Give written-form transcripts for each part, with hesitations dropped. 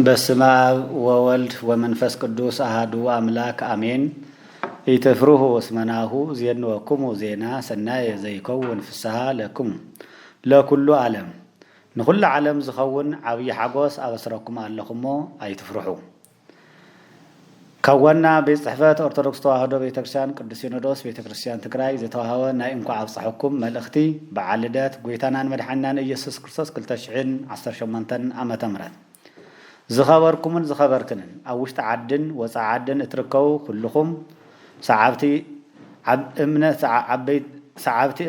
በስመ አብ ወወልድ ወመንፈስ ቅዱስ አሐዱ አምላክ አሜን። ኢትፍሩሁ ወስመናሁ ዜንወክሙ ዜና ሰናየ ዘይከውን ፍስሐ ለክሙ ለኩሉ ዓለም ንኩሉ ዓለም ዝኸውን ዓብይ ሓጎስ አበስረኩም ኣለኹሞ ኣይትፍርሑ። ካዋና ቤት ጽሕፈት ኦርቶዶክስ ተዋህዶ ቤተክርስቲያን ቅዱስ ሲኖዶስ ቤተክርስቲያን ትግራይ ዝተዋሃበ ናይ እንኳዕ ኣብፅሐኩም መልእኽቲ በዓል ልደት ጎይታናን መድሓኒናን ኢየሱስ ክርስቶስ 2018 ዓመተ ምህረት ዝኸበርኩምን ዝኸበርክንን ኣብ ውሽጢ ዓድን ወፃኢ ዓድን እትርከቡ ኩልኹም ሰዓብቲ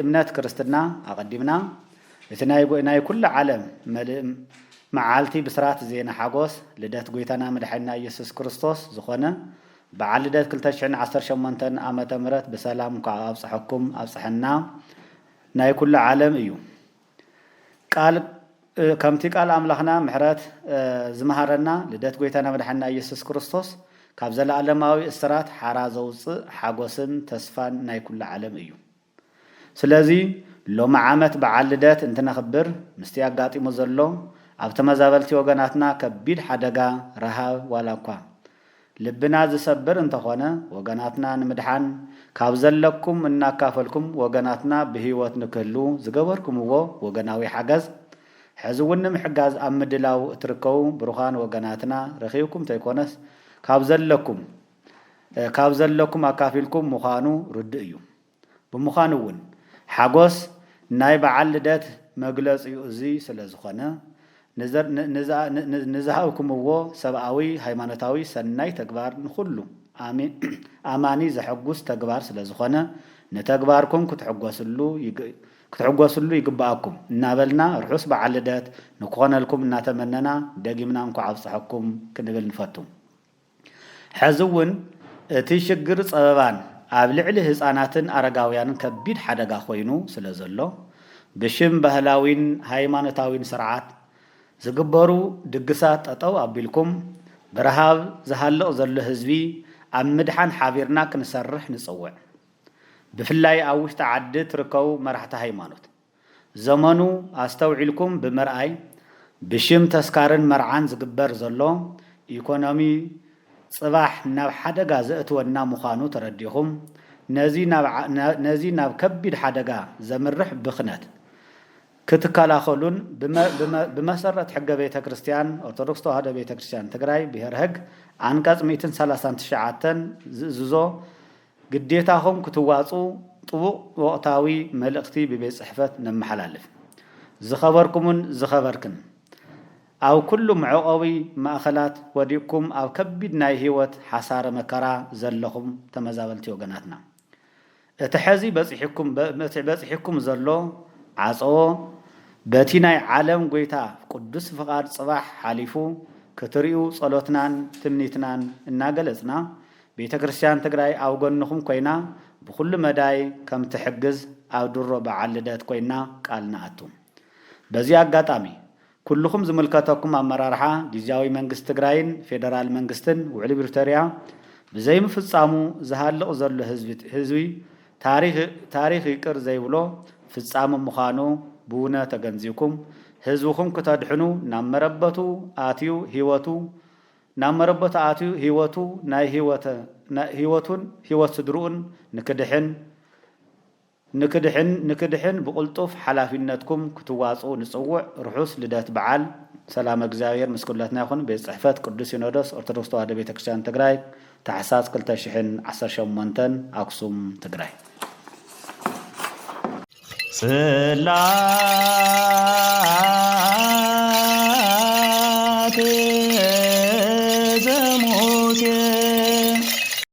እምነት ክርስትና ኣቐዲምና እቲ ናይ ኩሉ ዓለም መዓልቲ ብስራት ዜና ሓጎስ ልደት ጎይታና መድሓኒና ኢየሱስ ክርስቶስ ዝኾነ በዓል ልደት 2018 ዓመተ ምህረት ብሰላም እንኳዕ ኣብፅሐኩም ኣብፅሐና ናይ ኩሉ ዓለም እዩ። ከምቲ ቃል ኣምላኽና ምሕረት ዝመሃረና ልደት ጎይታና መድሓኒና ኢየሱስ ክርስቶስ ካብ ዘለኣለማዊ እስራት ሓራ ዘውፅእ ሓጎስን ተስፋን ናይ ኩሉ ዓለም እዩ። ስለዚ ሎሚ ዓመት በዓል ልደት እንትነኽብር ምስቲ ኣጋጢሙ ዘሎ ኣብ ተመዛበልቲ ወገናትና ከቢድ ሓደጋ ረሃብ ዋላ እኳ ልብና ዝሰብር እንተኾነ ወገናትና ንምድሓን ካብ ዘለኩም እናካፈልኩም ወገናትና ብሂወት ንክህሉ ዝገበርኩምዎ ወገናዊ ሓገዝ ሕዚ እውን ንምሕጋዝ ኣብ ምድላው እትርከቡ ብሩኻን ወገናትና ረኺብኩም ተይኮነስ ካብ ዘለኩም ኣካፊልኩም ምዃኑ ርድእ እዩ። ብምዃኑ እውን ሓጎስ ናይ በዓል ልደት መግለፂኡ እዚ ስለ ዝኾነ ንዝሃብኩምዎ ሰብኣዊ ሃይማኖታዊ ሰናይ ተግባር ንኩሉ ኣማኒ ዘሐጉስ ተግባር ስለ ዝኾነ ንተግባርኩም ክትሕጎስሉ ይግባኣኩም እናበልና ርሑስ በዓል ልደት ንክኾነልኩም እናተመነና ደጊምና እንኳ ኣብፅሐኩም ክንብል ንፈቱ። ሕዚ እውን እቲ ሽግር ፀበባን ኣብ ልዕሊ ህፃናትን ኣረጋውያንን ከቢድ ሓደጋ ኮይኑ ስለ ዘሎ ብሽም ባህላዊን ሃይማኖታዊን ስርዓት ዝግበሩ ድግሳት ጠጠው ኣቢልኩም ብረሃብ ዝሃልቕ ዘሎ ህዝቢ ኣብ ምድሓን ሓቢርና ክንሰርሕ ንፅውዕ። ብፍላይ ኣብ ውሽጢ ዓዲ ትርከቡ መራሕቲ ሃይማኖት ዘመኑ ኣስተውዒልኩም ብምርኣይ ብሽም ተስካርን መርዓን ዝግበር ዘሎ ኢኮኖሚ ጽባሕ ናብ ሓደጋ ዘእትወና ምዃኑ ተረዲኹም ነዚ ናብ ከቢድ ሓደጋ ዘምርሕ ብኽነት ክትከላኸሉን ብመሰረት ሕገ ቤተ ክርስቲያን ኦርቶዶክስ ተዋህዶ ቤተ ክርስቲያን ትግራይ ብሄር ሕግ አንቀጽ 139 ዝእዝዞ ግዴታኹም ክትዋፁ ጥቡቕ ወቕታዊ መልእኽቲ ብቤት ጽሕፈት ነመሓላልፍ። ዝኸበርኩምን ዝኸበርክን ኣብ ኩሉ መዕቆቢ ማእኸላት ወዲቕኩም ኣብ ከቢድ ናይ ህይወት ሓሳረ መከራ ዘለኹም ተመዛበልቲ ወገናትና እቲ ሕዚ በፂሕኩም ዘሎ ዓፀዎ በቲ ናይ ዓለም ጎይታ ቅዱስ ፍቓድ ጽባሕ ሓሊፉ ክትሪኡ ጸሎትናን ትምኒትናን እናገለጽና ቤተ ክርስቲያን ትግራይ ኣብ ጎንኹም ኮይና ብኩሉ መዳይ ከም ትሕግዝ ኣብ ድሮ በዓል ልደት ኮይና ቃል ንኣቱ። በዚ ኣጋጣሚ ኩልኩም ዝምልከተኩም ኣመራርሓ ጊዜያዊ መንግስቲ ትግራይን ፌደራል መንግስትን ውዕሊ ፕሪቶርያ ብዘይምፍጻሙ ዝሃልቕ ዘሎ ህዝቢ ታሪኽ ይቅር ዘይብሎ ፍጻሙ ምዃኑ ብውነ ተገንዚብኩም ህዝብኩም ክተድሕኑ ናብ መረበቱ ኣትዩ ህይወቱ ናይ ህይወቱን ህይወት ስድሩኡን ንክድሕን ብቁልጡፍ ሓላፊነትኩም ክትዋፁ ንፅውዕ። ርሑስ ልደት በዓል ሰላም እግዚአብሔር ምስ ኩላትና ይኹን። ቤት ጽሕፈት ቅዱስ ሲኖዶስ ኦርቶዶክስ ተዋህዶ ቤተክርስቲያን ትግራይ ታሕሳስ 2018 ኣክሱም ትግራይ። ጽላቴ